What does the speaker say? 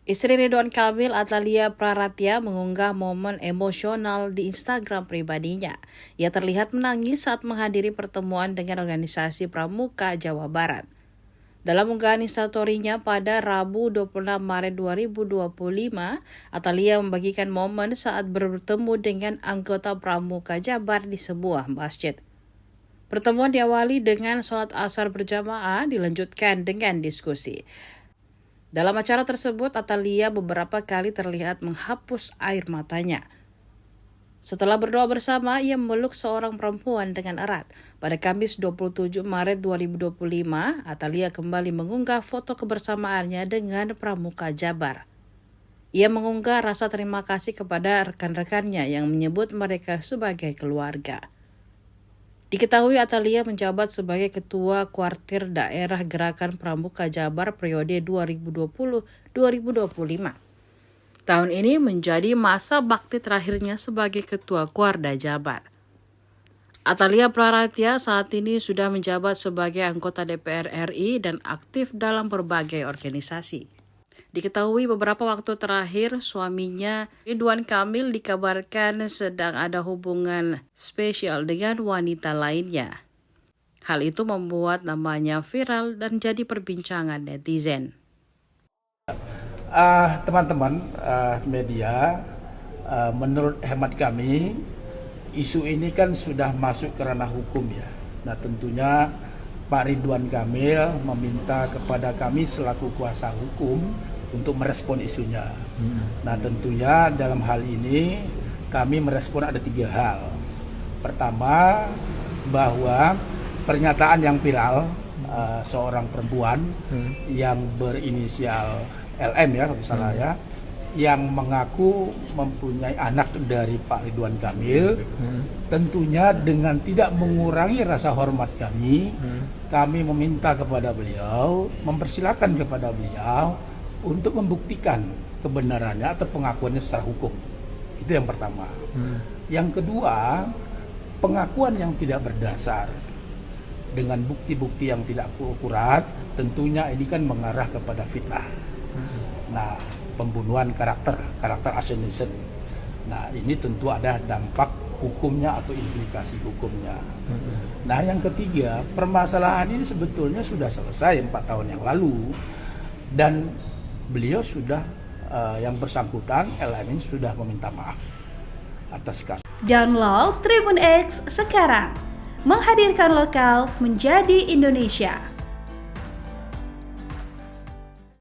Istri Ridwan Kamil, Atalia Praratya, mengunggah momen emosional di Instagram pribadinya. Ia terlihat menangis saat menghadiri pertemuan dengan organisasi Pramuka Jawa Barat. Dalam unggahan instastory-nya pada Rabu 26 Maret 2025, Atalia membagikan momen saat bertemu dengan anggota Pramuka Jabar di sebuah masjid. Pertemuan diawali dengan sholat asar berjamaah, dilanjutkan dengan diskusi. Dalam acara tersebut, Atalia beberapa kali terlihat menghapus air matanya. Setelah berdoa bersama, ia memeluk seorang perempuan dengan erat. Pada Kamis 27 Maret 2025, Atalia kembali mengunggah foto kebersamaannya dengan Pramuka Jabar. Ia mengunggah rasa terima kasih kepada rekan-rekannya yang menyebut mereka sebagai keluarga. Diketahui Atalia menjabat sebagai Ketua Kuartir Daerah Gerakan Pramuka Jabar periode 2020-2025. Tahun ini menjadi masa bakti terakhirnya sebagai Ketua Kuarda Jabar. Atalia Praratya saat ini sudah menjabat sebagai anggota DPR RI dan aktif dalam berbagai organisasi. Diketahui beberapa waktu terakhir suaminya Ridwan Kamil dikabarkan sedang ada hubungan spesial dengan wanita lainnya. Hal itu membuat namanya viral dan jadi perbincangan netizen. Teman-teman media, menurut hemat kami isu ini kan sudah masuk ke ranah hukum ya. Nah tentunya Pak Ridwan Kamil meminta kepada kami selaku kuasa hukum untuk merespon isunya. Nah tentunya dalam hal ini kami merespon ada 3 hal. Pertama, bahwa pernyataan yang viral seorang perempuan yang berinisial LM ya kalau salah ya, yang mengaku mempunyai anak dari Pak Ridwan Kamil, tentunya dengan tidak mengurangi rasa hormat kami, kami meminta kepada beliau, mempersilahkan kepada beliau untuk membuktikan kebenarannya atau pengakuannya secara hukum. Itu yang pertama. Yang kedua, pengakuan yang tidak berdasar dengan bukti-bukti yang tidak akurat, tentunya ini kan mengarah kepada fitnah. Nah, pembunuhan karakter assassination. Nah, ini tentu ada dampak hukumnya atau implikasi hukumnya. Nah, yang ketiga, permasalahan ini sebetulnya sudah selesai 4 tahun yang lalu dan beliau sudah yang bersangkutan LM sudah meminta maaf atas kasus. Download Tribun X sekarang, menghadirkan lokal menjadi Indonesia.